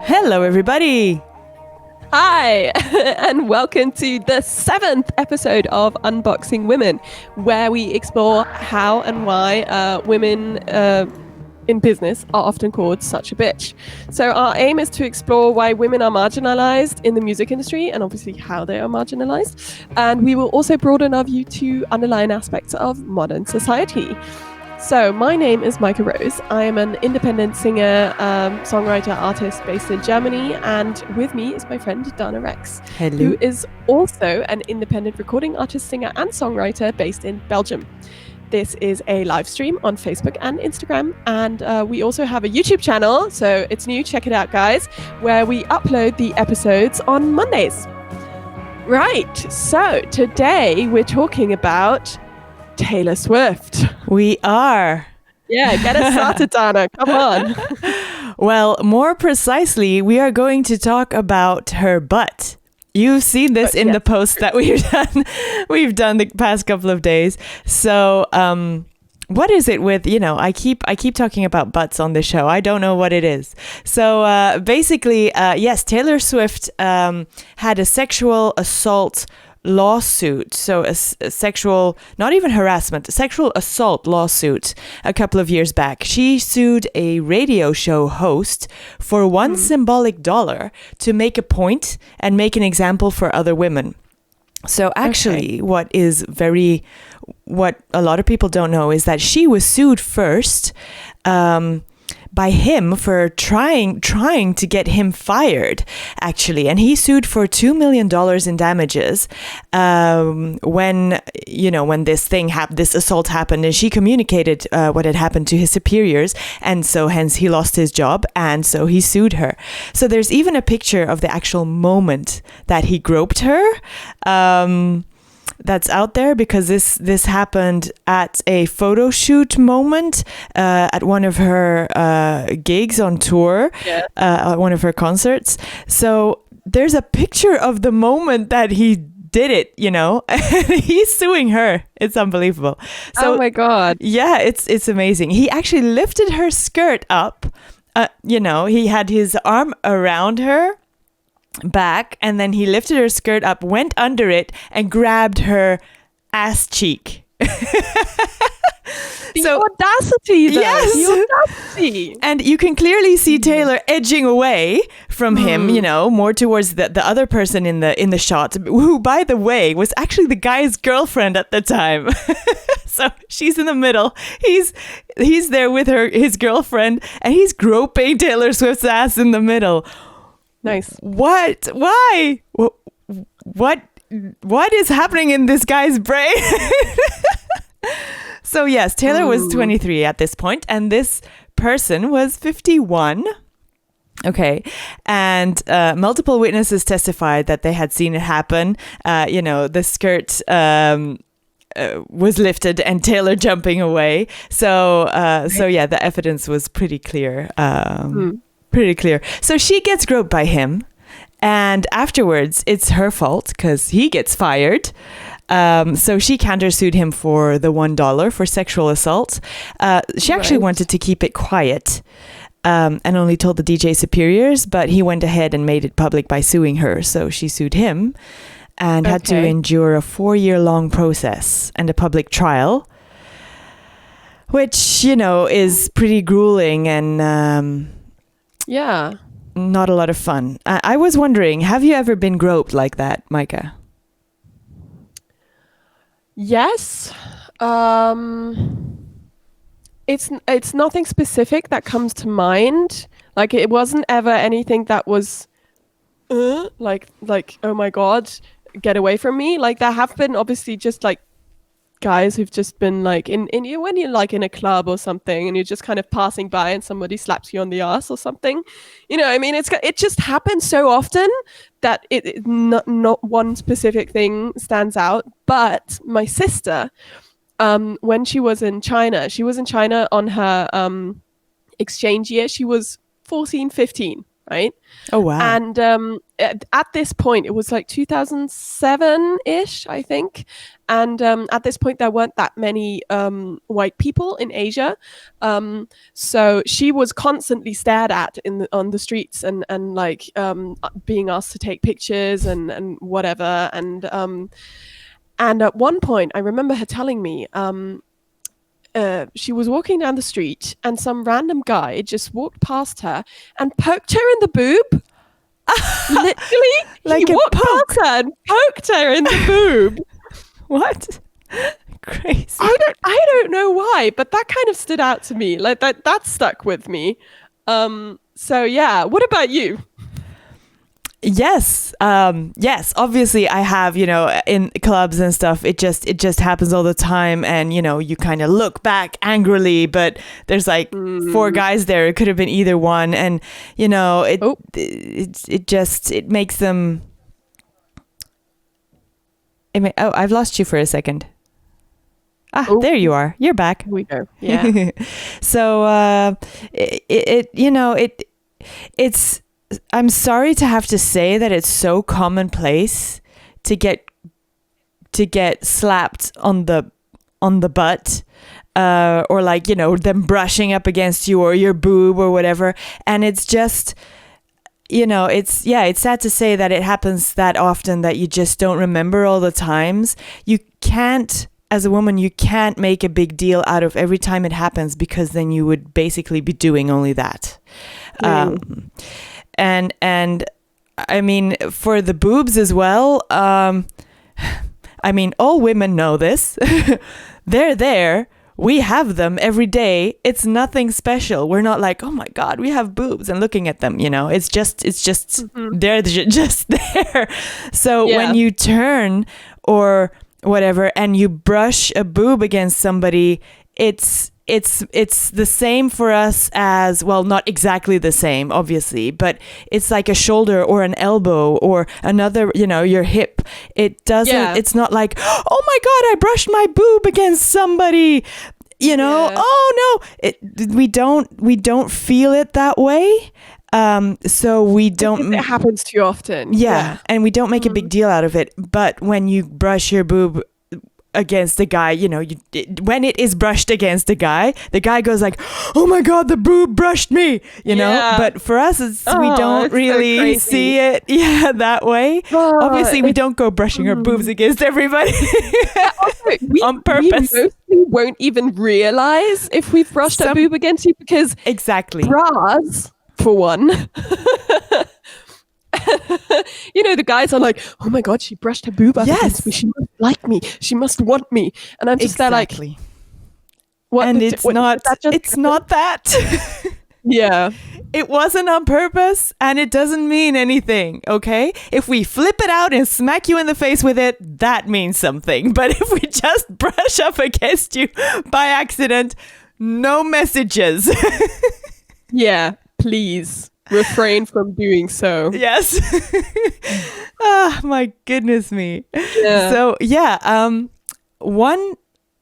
Hello, everybody. Hi, and welcome to the 7th episode of Unboxing Women, where we explore how and why women in business are often called such a bitch. So our aim is to explore why women are marginalized in the music industry and obviously how they are marginalized. And we will also broaden our view to underlying aspects of modern society. So my name is Maika Rose. I am an independent singer, songwriter, artist based in Germany. And with me is my friend Dana Rexx, Hello. who is also an independent recording artist, singer and songwriter based in Belgium. This is a live stream on Facebook and Instagram. And we also have a YouTube channel. So it's new. Check it out, guys, where we upload the episodes on Mondays. Right. So today we're talking about Taylor Swift. We are. Yeah, get us started, Dana. Come on. Well, more precisely, we are going to talk about her butt. You've seen this in the post that we've done the past couple of days. So, what is it with, I keep talking about butts on the show. I don't know what it is. So, basically, yes, Taylor Swift had a sexual assault lawsuit, so a sexual, not even harassment, a sexual assault lawsuit a couple of years back. She sued a radio show host for one symbolic $1 to make a point and make an example for other women. So actually, what a lot of people don't know is that she was sued first by him for trying to get him fired, actually. And he sued for $2 million in damages when this assault happened, and she communicated what had happened to his superiors, and so hence he lost his job, and so he sued her. So there's even a picture of the actual moment that he groped her. That's out there because this happened at a photo shoot moment at one of her gigs on tour, at one of her concerts. So there's a picture of the moment that he did it, he's suing her. It's unbelievable. So, oh my God. Yeah, it's amazing. He actually lifted her skirt up. He had his arm around her back, and then he lifted her skirt up, went under it, and grabbed her ass cheek. The audacity, though. Yes. The audacity. And you can clearly see Taylor edging away from him, more towards the other person in the shot, who, by the way, was actually the guy's girlfriend at the time. So she's in the middle. He's there with his girlfriend, and he's groping Taylor Swift's ass in the middle. Nice. What? Why? What is happening in this guy's brain? So yes, Taylor was 23 at this point, and this person was 51. Okay. And multiple witnesses testified that they had seen it happen. The skirt was lifted and Taylor jumping away. So yeah, the evidence was pretty clear. Pretty clear. So she gets groped by him, and afterwards it's her fault because he gets fired. So she countersued him for the $1 for sexual assault. She actually wanted to keep it quiet and only told the DJ superiors, but he went ahead and made it public by suing her. So she sued him and had to endure a 4-year-long process and a public trial, which, is pretty grueling and yeah, not a lot of fun. I was wondering, have you ever been groped like that, Maika? Yes. It's nothing specific that comes to mind. Like, it wasn't ever anything that was like oh my God, get away from me. Like, there have been obviously just like guys who've just been like in when you're like in a club or something and you're just kind of passing by and somebody slaps you on the ass or something, I mean, it just happens so often that it not one specific thing stands out. But my sister, when she was in China on her exchange year. She was 14, 15, right? Oh, wow. And at this point, it was like 2007-ish, I think. And at this point, there weren't that many white people in Asia, so she was constantly stared at on the streets and like being asked to take pictures and whatever. And at one point, I remember her telling me. She was walking down the street and some random guy just walked past her and poked her in the boob. Literally, Like he a walked poke. past her and poked her in the boob. What? Crazy. I don't know why, but that kind of stood out to me. Like that stuck with me. So yeah, what about you? Yes. Yes. Obviously, I have, in clubs and stuff, it just happens all the time. And, you kind of look back angrily, but there's like four guys there. It could have been either one. And, it makes them. I've lost you for a second. There you are. You're back. Here we go. Yeah. So, it's. I'm sorry to have to say that it's so commonplace to get slapped on the butt, or like, them brushing up against you or your boob or whatever. And it's just, it's sad to say that it happens that often that you just don't remember all the times. You can't, as a woman, you can't make a big deal out of every time it happens, because then you would basically be doing only that. And I mean, for the boobs as well, I mean, all women know this. They're there. We have them every day. It's nothing special. We're not like, oh my God, we have boobs and looking at them, It's just they're just there. So when you turn or whatever and you brush a boob against somebody, it's the same for us as, well, not exactly the same, obviously, but it's like a shoulder or an elbow or another, your hip. It doesn't, it's not like, oh my God, I brushed my boob against somebody, oh no, we don't feel it that way. So we don't, it happens too often. Yeah. And we don't make a big deal out of it. But when you brush your boob against a guy, when it is brushed against a guy, the guy goes like, oh my God, the boob brushed me, but for us, we don't really see it that way. Obviously, we don't go brushing our boobs against everybody on purpose. We mostly won't even realize if we've brushed our boob against you, because exactly bras, for one. The guys are like, oh my God, she brushed her boob up against me. She must like me. She must want me. And I'm just there like, what? And it's not that. Yeah. It wasn't on purpose, and it doesn't mean anything, okay? If we flip it out and smack you in the face with it, that means something. But if we just brush up against you by accident, no messages. Yeah, please. Refrain from doing so. Yes. My goodness me. Yeah. So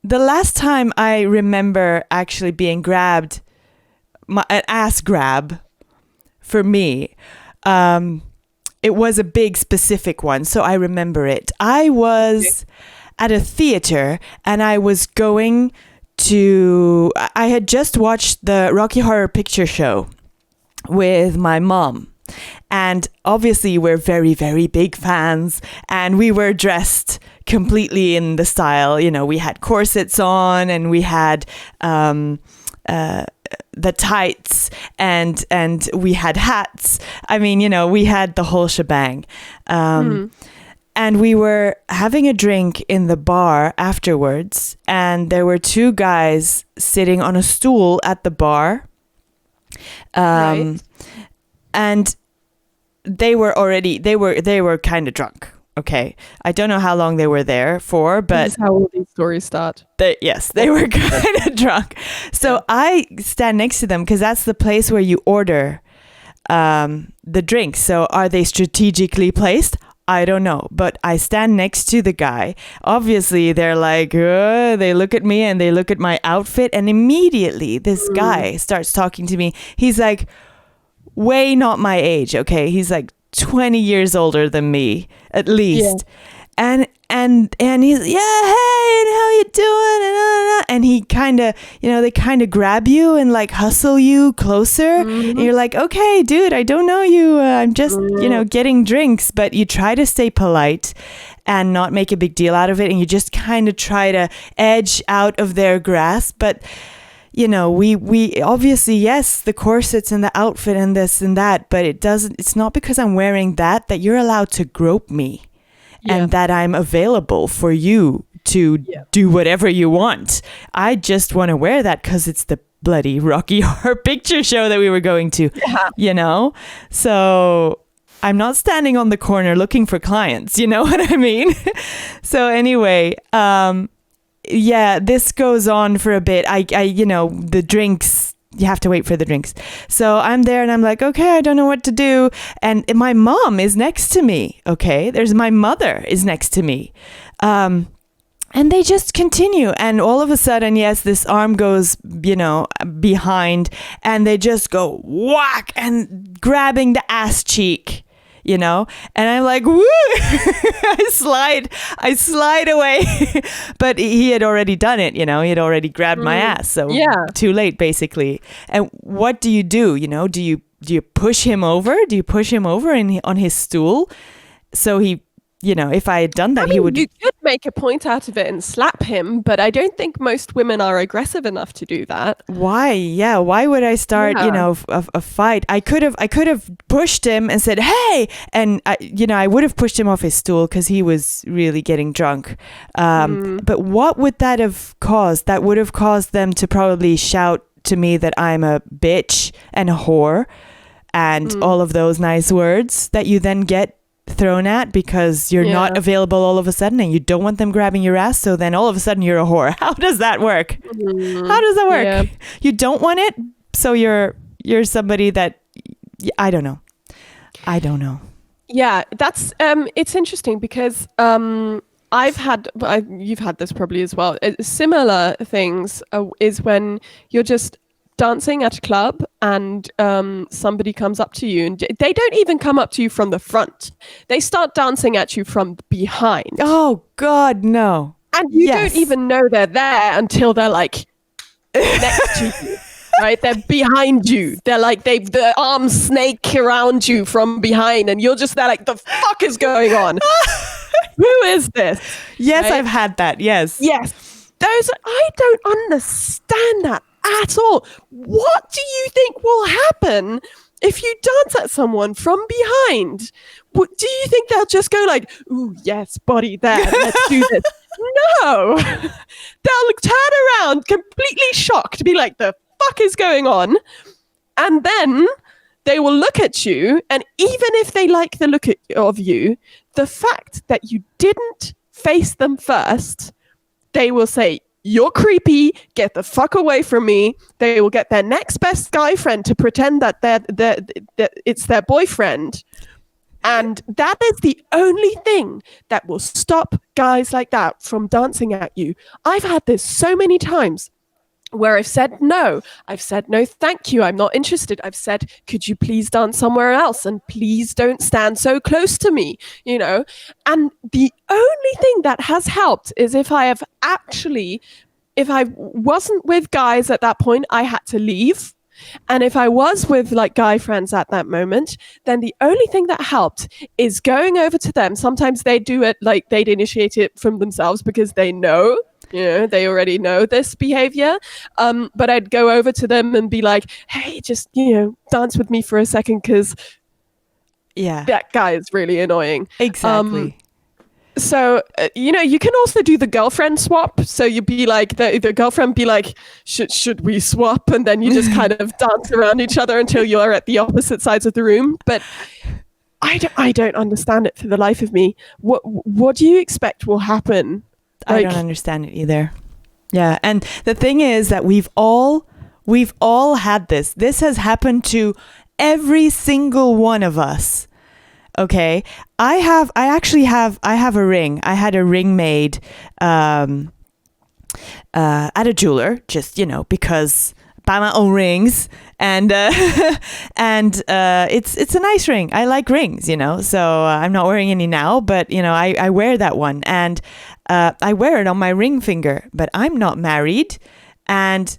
the last time I remember actually being grabbed, an ass grab for me, it was a big specific one, so I remember it. I was at a theater and I was going to, I had just watched the Rocky Horror Picture Show with my mom, and obviously we're very, very big fans, and we were dressed completely in the style, we had corsets on, and we had the tights, and we had hats. I mean, we had the whole shebang. And we were having a drink in the bar afterwards, and there were two guys sitting on a stool at the bar. Right. And they were kind of drunk. Okay. I don't know how long they were there for, but this is how all these stories start. They were kind of drunk. So I stand next to them because that's the place where you order the drinks. So are they strategically placed? I don't know, but I stand next to the guy. Obviously, they're like, they look at me and they look at my outfit, and immediately this guy starts talking to me. He's like, way not my age, okay? He's like 20 years older than me, at least. And he's, yeah, hey, and how you doing? And he kind of, they kind of grab you and like hustle you closer. And you're like, okay, dude, I don't know you. I'm just, getting drinks. But you try to stay polite and not make a big deal out of it. And you just kind of try to edge out of their grasp. But we obviously, yes, the corsets and the outfit and this and that, but it's not because I'm wearing that you're allowed to grope me. And that I'm available for you to do whatever you want. I just want to wear that because it's the bloody Rocky Horror Picture Show that we were going to, So I'm not standing on the corner looking for clients. You know what I mean? So anyway, this goes on for a bit. I the drinks. You have to wait for the drinks. So I'm there and I'm like, okay, I don't know what to do. And my mom is next to me. Okay. My mother is next to me. And they just continue. And all of a sudden, yes, this arm goes, behind and they just go whack and grabbing the ass cheek. And I'm like, woo, I slide away. But he had already done it, he had already grabbed my ass. So too late, basically. And what do? Do you push him over? Do you push him over on his stool? So he, if I had done that, he would. You could make a point out of it and slap him, but I don't think most women are aggressive enough to do that. Why? Yeah. Why would I start, a fight? I could have pushed him and said, hey, and I would have pushed him off his stool because he was really getting drunk. But what would that have caused? That would have caused them to probably shout to me that I'm a bitch and a whore and all of those nice words that you then get thrown at because you're not available all of a sudden and you don't want them grabbing your ass, so then all of a sudden you're a whore. How does that work? How does that work? You don't want it, so you're somebody that I don't know. Yeah, that's it's interesting because you've had this probably as well. Similar things is when you're just dancing at a club and somebody comes up to you and they don't even come up to you from the front. They start dancing at you from behind. Oh God, no. And you don't even know they're there until they're like next to you. Right? They're behind you. They're like the arms snake around you from behind and you're just there like, the fuck is going on? Who is this? Yes, right? I've had that. Yes. I don't understand that at all. What do you think will happen if you dance at someone from behind? Do you think they'll just go like, ooh, yes, body there, let's do this? No. They'll turn around completely shocked, be like, the fuck is going on? And then they will look at you, and even if they like the look of you, the fact that you didn't face them first, they will say, you're creepy, get the fuck away from me. They will get their next best guy friend to pretend that it's their boyfriend. And that is the only thing that will stop guys like that from dancing at you. I've had this so many times where I've said no, thank you, I'm not interested. I've said, could you please dance somewhere else? And please don't stand so close to me, And the only thing that has helped is if I wasn't with guys at that point, I had to leave. And if I was with like guy friends at that moment, then the only thing that helped is going over to them. Sometimes they do it like they'd initiate it from themselves because they know, they already know this behavior. But I'd go over to them and be like, hey, just, dance with me for a second because that guy is really annoying. Exactly. So, you can also do the girlfriend swap. So you'd be like, the girlfriend be like, should we swap? And then you just kind of dance around each other until you're at the opposite sides of the room. But I don't understand it for the life of me. What do you expect will happen? I don't understand it either. Yeah. And the thing is that we've all had this. This has happened to every single one of us. Okay. I have a ring. I had a ring made at a jeweler, just, because buy my own rings, and it's a nice ring. I like rings, so I'm not wearing any now, but I wear that one, and I wear it on my ring finger, but I'm not married. And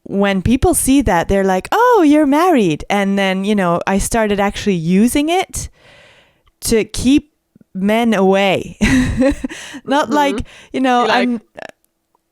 when people see that, they're like, oh, you're married. And then, I started actually using it to keep men away. Not like, I'm...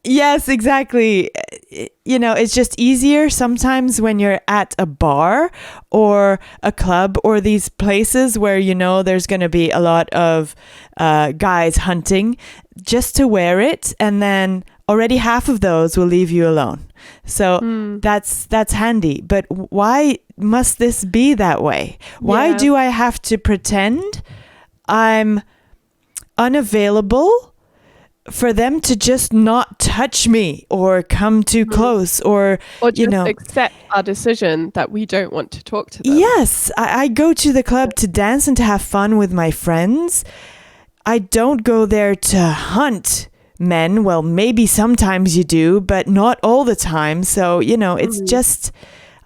Yes, exactly. It's just easier sometimes when you're at a bar or a club or these places where, there's going to be a lot of guys hunting, just to wear it. And then already half of those will leave you alone. So that's handy. But why must this be that way? Why do I have to pretend I'm unavailable for them to just not touch me or come too close or just accept our decision that we don't want to talk to them? Yes, I go to the club to dance and to have fun with my friends. I don't go there to hunt men. Well, maybe sometimes you do, but not all the time. So, it's just,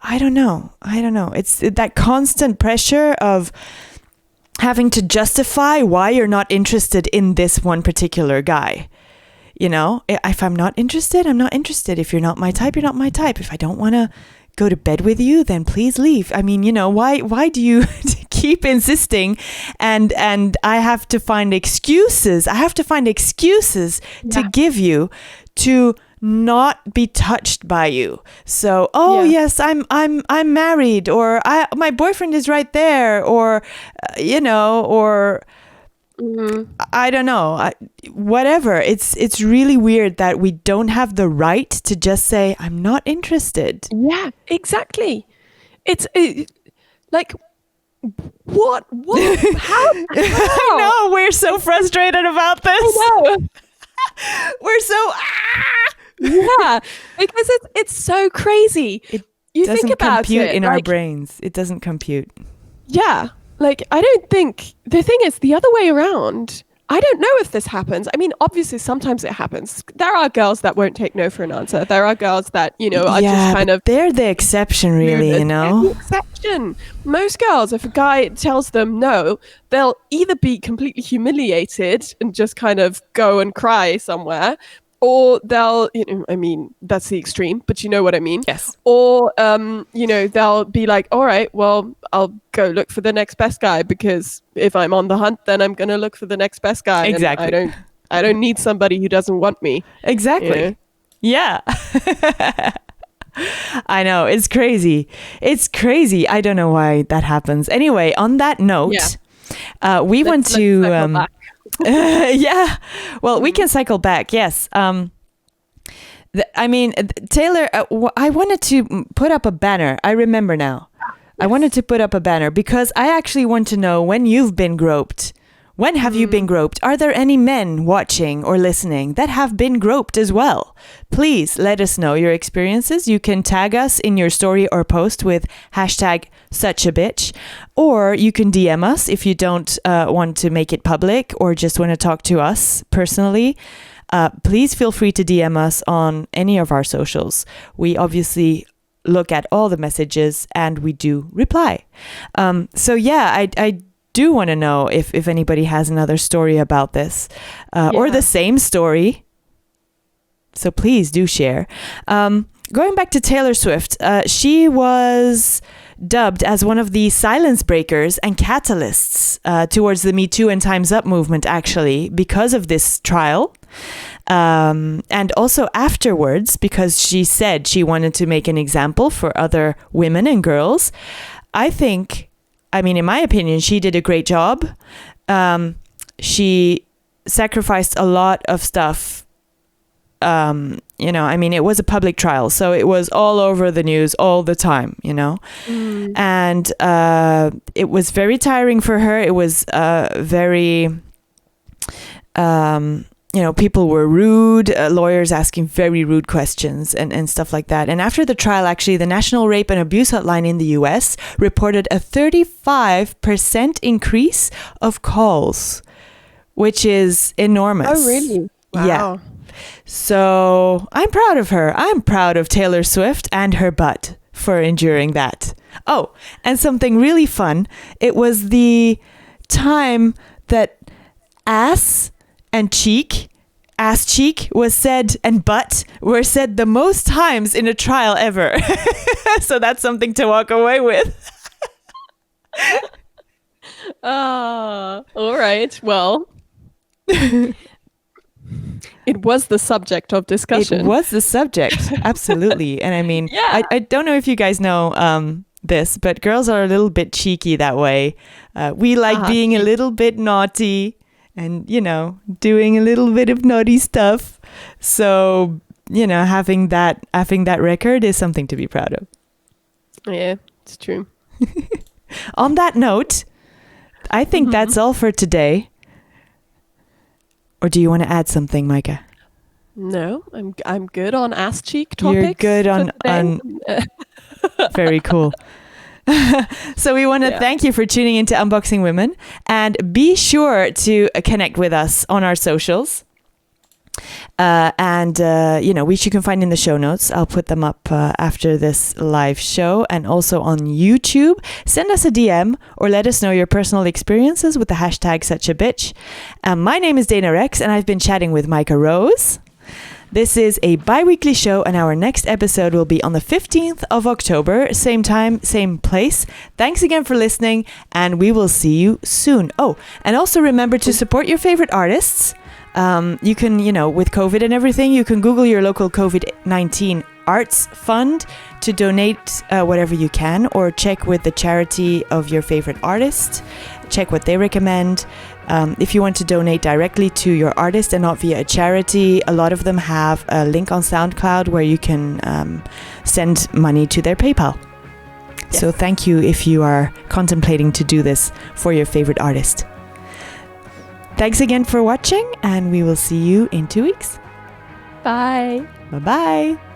I don't know. It's that constant pressure of having to justify why you're not interested in this one particular guy. If I'm not interested, I'm not interested. If you're not my type, you're not my type. If I don't want to go to bed with you, then please leave. I mean, why do you keep insisting? And I have to find excuses. To give you to not be touched by you. So, yes, I'm married, or my boyfriend is right there, or or I don't know, whatever. It's really weird that we don't have the right to just say I'm not interested. Yeah, exactly. It's like what how? I know, we're so frustrated about this. I know. We're so yeah, because it's so crazy. You doesn't think about compute it, in our brains. It doesn't compute. Yeah, I don't think, the thing is the other way around. I don't know if this happens. I mean, obviously sometimes it happens. There are girls that won't take no for an answer. There are girls that, are just kind of... They're the exception, really, They're the exception. Most girls, if a guy tells them no, they'll either be completely humiliated and just kind of go and cry somewhere, or they'll, I mean, that's the extreme, but you know what I mean? Yes. Or, they'll be like, all right, well, I'll go look for the next best guy, because if I'm on the hunt, then I'm going to look for the next best guy. Exactly. And I don't need somebody who doesn't want me. Exactly. Yeah. I know. It's crazy. I don't know why that happens. Anyway, on that note, we want to... yeah, well, we can cycle back. Yes. Taylor, I wanted to put up a banner. I remember now. Yes. I wanted to put up a banner because I actually want to know when you've been groped. When have you been groped? Are there any men watching or listening that have been groped as well? Please let us know your experiences. You can tag us in your story or post with #suchabitch, or you can DM us if you don't want to make it public or just want to talk to us personally. Please feel free to DM us on any of our socials. We obviously look at all the messages and we do reply. I do want to know if anybody has another story about this or the same story. So please do share. Going back to Taylor Swift, she was dubbed as one of the silence breakers and catalysts towards the Me Too and Time's Up movement, actually, because of this trial. And also afterwards, because she said she wanted to make an example for other women and girls. In my opinion, she did a great job. She sacrificed a lot of stuff. It was a public trial, so it was all over the news all the time, and it was very tiring for her. It was very, people were rude, lawyers asking very rude questions and stuff like that. And after the trial, actually, the National Rape and Abuse Hotline in the US reported a 35% increase of calls, which is enormous. Oh, really? Wow. Yeah. So I'm proud of her. I'm proud of Taylor Swift and her butt for enduring that. Oh, and something really fun. It was the time that ass cheek was said and butt were said the most times in a trial ever. So that's something to walk away with. All right. Well, it was the subject of discussion. It was the subject, absolutely. And I mean, Yeah. I don't know if you guys know this, but girls are a little bit cheeky that way. We like being a little bit naughty and, doing a little bit of naughty stuff. So, having that record is something to be proud of. Yeah, it's true. On that note, I think that's all for today. Or do you want to add something, Maika? No, I'm good on ass cheek topics. You're good on very cool. So we want to thank you for tuning into Unboxing Women, and be sure to connect with us on our socials. Which you can find in the show notes. I'll put them up after this live show, and also on YouTube. Send us a DM or let us know your personal experiences with the hashtag #suchabitch. My name is Dana Rexx, and I've been chatting with Maika Rose. This is a bi-weekly show, and our next episode will be on the 15th of October, same time, same place. Thanks again for listening, and we will see you soon. Oh, and also remember to support your favorite artists. You can, with COVID and everything, you can Google your local COVID-19 arts fund to donate whatever you can, or check with the charity of your favorite artist. Check what they recommend. If you want to donate directly to your artist and not via a charity, a lot of them have a link on SoundCloud where you can send money to their PayPal. Yes. So thank you if you are contemplating to do this for your favorite artist. Thanks again for watching, and we will see you in 2 weeks. Bye. Bye-bye.